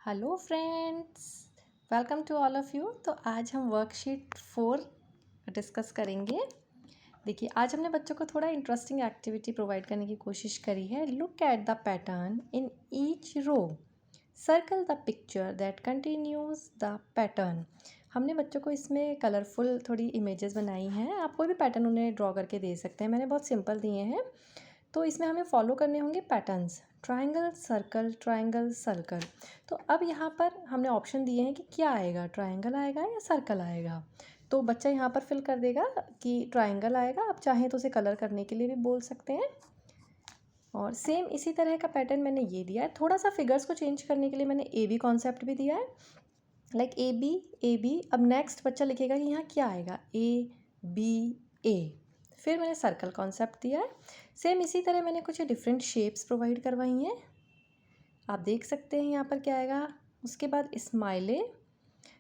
Hello friends, welcome to all of you. तो आज हम वर्कशीट 4 डिस्कस करेंगे। देखिए, आज हमने बच्चों को थोड़ा इंटरेस्टिंग एक्टिविटी प्रोवाइड करने की कोशिश करी है। Look at the pattern in each row, circle the picture that continues the pattern. हमने बच्चों को इसमें कलरफुल थोड़ी इमेजेस बनाई हैं। आप कोई भी पैटर्न उन्हें ड्रॉ करके दे सकते हैं, मैंने बहुत सिंपल दिए हैं। तो इसमें हमें फॉलो करने होंगे पैटर्न्स, ट्रायंगल सर्कल सर्कल। तो अब यहाँ पर हमने ऑप्शन दिए हैं कि क्या आएगा, ट्रायंगल आएगा या सर्कल आएगा। तो बच्चा यहाँ पर फिल कर देगा कि ट्रायंगल आएगा। आप चाहें तो उसे कलर करने के लिए भी बोल सकते हैं। और सेम इसी तरह का पैटर्न मैंने ये दिया है। थोड़ा सा फिगर्स को चेंज करने के लिए मैंने ए बी कॉन्सेप्ट भी दिया है, लाइक ए बी। अब नेक्स्ट बच्चा लिखेगा कि यहाँ क्या आएगा, ए बी ए। फिर मैंने सर्कल कॉन्सेप्ट दिया है। सेम इसी तरह मैंने कुछ डिफरेंट शेप्स प्रोवाइड करवाई हैं, आप देख सकते हैं यहाँ पर क्या आएगा। उसके बाद स्माइले।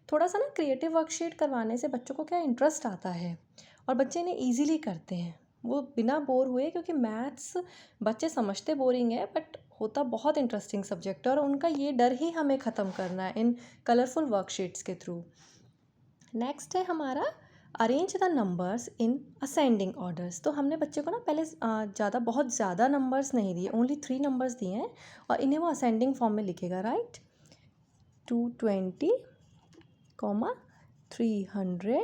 थोड़ा सा ना क्रिएटिव वर्कशीट करवाने से बच्चों को क्या इंटरेस्ट आता है और बच्चे इन्हें ईजिली करते हैं, वो बिना बोर हुए। क्योंकि मैथ्स बच्चे समझते बोरिंग है, बट होता बहुत इंटरेस्टिंग सब्जेक्ट है और उनका ये डर ही हमें ख़त्म करना है इन कलरफुल वर्कशीट्स के थ्रू। नेक्स्ट है हमारा arrange the numbers in ascending orders. तो हमने बच्चे को ना पहले बहुत ज़्यादा नंबर्स नहीं दिए, ओनली 3 नंबर्स दिए हैं और इन्हें वो असेंडिंग फॉर्म में लिखेगा, राइट। 220, 300,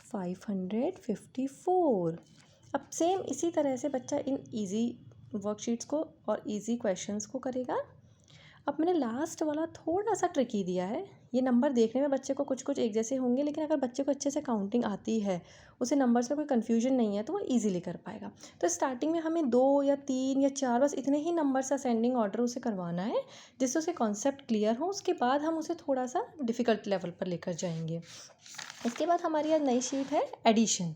554। अब सेम इसी तरह से बच्चा इन इजी वर्कशीट्स को और इजी क्वेश्चंस को करेगा। अब मैंने लास्ट वाला थोड़ा सा ट्रिकी दिया है। ये नंबर देखने में बच्चे को कुछ कुछ एक जैसे होंगे, लेकिन अगर बच्चे को अच्छे से काउंटिंग आती है, उसे नंबर्स में कोई कन्फ्यूजन नहीं है, तो वो इजीली कर पाएगा। तो स्टार्टिंग में हमें 2 या 3 या 4 बस इतने ही नंबर से असेंडिंग ऑर्डर उसे करवाना है, जिससे उसे कॉन्सेप्ट क्लियर हो। उसके बाद हम उसे थोड़ा सा डिफ़िकल्ट लेवल पर लेकर जाएंगे। इसके बाद हमारी आज नई शीट है एडिशन।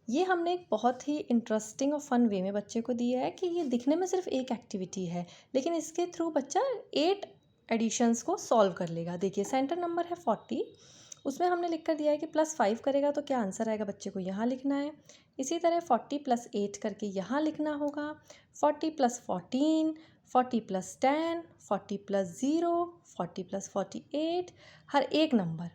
ये हमने एक बहुत ही इंटरेस्टिंग और फन वे में बच्चे को दिया है कि ये दिखने में सिर्फ एक एक्टिविटी है, लेकिन इसके थ्रू बच्चा 8 एडिशंस को सॉल्व कर लेगा। देखिए, सेंटर नंबर है 40, उसमें हमने लिख कर दिया है कि +5 करेगा तो क्या आंसर आएगा, बच्चे को यहाँ लिखना है। इसी तरह 40 + 8 करके यहाँ लिखना होगा। 40 + 14, 40 + 10, 40 + 0, 40 + 48, हर एक नंबर।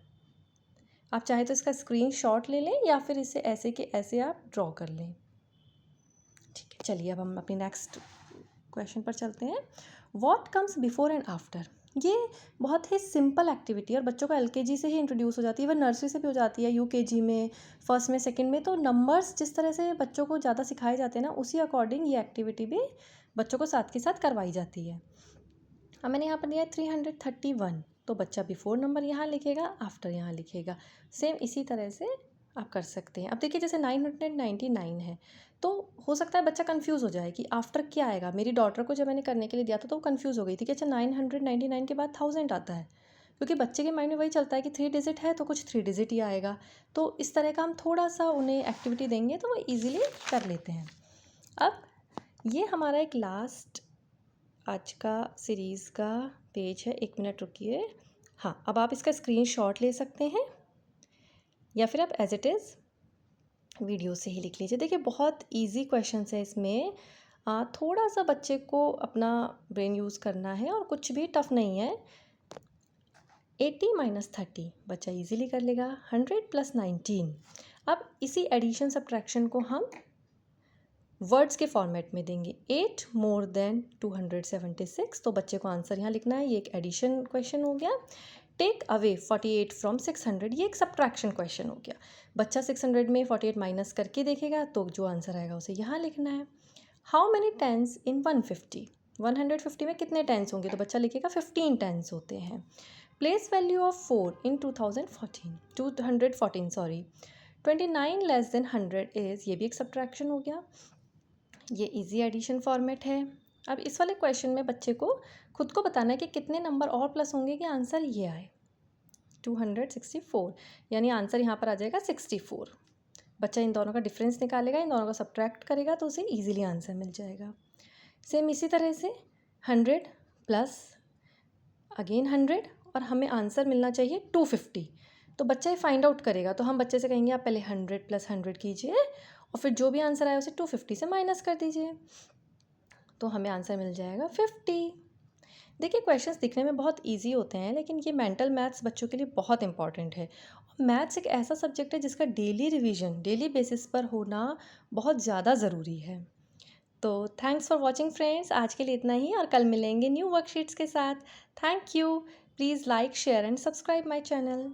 आप चाहे तो इसका स्क्रीनशॉट ले लें या फिर इसे ऐसे के ऐसे आप ड्रॉ कर लें। ठीक है, चलिए अब हम अपनी नेक्स्ट क्वेश्चन पर चलते हैं। What comes before and after. ये बहुत ही सिंपल एक्टिविटी है और बच्चों को एलकेजी से ही इंट्रोड्यूस हो जाती है, वह नर्सरी से भी हो जाती है, यूकेजी में, फर्स्ट में, सेकंड में। तो नंबर्स जिस तरह से बच्चों को ज़्यादा सिखाए जाते हैं ना, उसी अकॉर्डिंग ये एक्टिविटी भी बच्चों को साथ के साथ करवाई जाती है। अब मैंने यहाँ पर दिया है 331, तो बच्चा बिफोर नंबर यहाँ लिखेगा, आफ्टर यहाँ लिखेगा। सेम इसी तरह से आप कर सकते हैं। अब देखिए, जैसे 999 है, तो हो सकता है बच्चा कंफ्यूज हो जाए कि आफ्टर क्या आएगा। मेरी डॉटर को जब मैंने करने के लिए दिया था तो वो कंफ्यूज हो गई थी कि अच्छा 999 के बाद 1000 आता है, क्योंकि बच्चे के माइंड में वही चलता है कि 3 डिजिट है तो कुछ 3 डिजिट ही आएगा। तो इस तरह का हम थोड़ा सा उन्हें एक्टिविटी देंगे तो वो ईजिली कर लेते हैं। अब ये हमारा एक लास्ट आज का सीरीज़ का पेज है। 1 मिनट रुकिए। हाँ, अब आप इसका स्क्रीनशॉट ले सकते हैं या फिर आप एज इट इज़ वीडियो से ही लिख लीजिए। देखिए, बहुत इजी क्वेश्चंस है इसमें। थोड़ा सा बच्चे को अपना ब्रेन यूज़ करना है और कुछ भी टफ नहीं है। 80 - 30 बच्चा इजीली कर लेगा। 100 + 19। अब इसी एडिशन सब्ट्रैक्शन को हम वर्ड्स के फॉर्मेट में देंगे। 8 मोर देन 276, तो बच्चे को आंसर यहाँ लिखना है। ये एक एडिशन क्वेश्चन हो गया। टेक अवे 48 फ्रॉम 600, ये एक सब्ट्रैक्शन क्वेश्चन हो गया। बच्चा 600 में 48 माइनस करके देखेगा, तो जो आंसर आएगा उसे यहाँ लिखना है। हाउ मैनी टेंस इन 150, 150 में कितने टेंस होंगे, तो बच्चा लिखेगा 15 टेंस होते हैं। Place value of 4 in 214 sorry. 29 less than 100 is, ये भी एक सब्ट्रैक्शन हो गया। ये इजी एडिशन फॉर्मेट है। अब इस वाले क्वेश्चन में बच्चे को खुद को बताना है कि कितने नंबर और प्लस होंगे कि आंसर ये आए। 264, यानी आंसर यहाँ पर आ जाएगा 64। बच्चा इन दोनों का डिफरेंस निकालेगा, इन दोनों का सब्ट्रैक्ट करेगा, तो उसे इजीली आंसर मिल जाएगा। सेम इसी तरह से 100 प्लस अगेन 100 और हमें आंसर मिलना चाहिए 250। तो बच्चा ये फाइंड आउट करेगा, तो हम बच्चे से कहेंगे आप पहले 100 + 100 कीजिए और फिर जो भी आंसर आए उसे 250 से माइनस कर दीजिए, तो हमें आंसर मिल जाएगा 50। देखिए क्वेश्चंस दिखने में बहुत इजी होते हैं, लेकिन ये मेंटल मैथ्स बच्चों के लिए बहुत इंपॉर्टेंट है। मैथ्स एक ऐसा सब्जेक्ट है जिसका डेली रिवीजन डेली बेसिस पर होना बहुत ज़्यादा ज़रूरी है। तो थैंक्स फॉर वॉचिंग फ्रेंड्स, आज के लिए इतना ही और कल मिलेंगे न्यू वर्कशीट्स के साथ। Thank you. Please like share and subscribe my channel.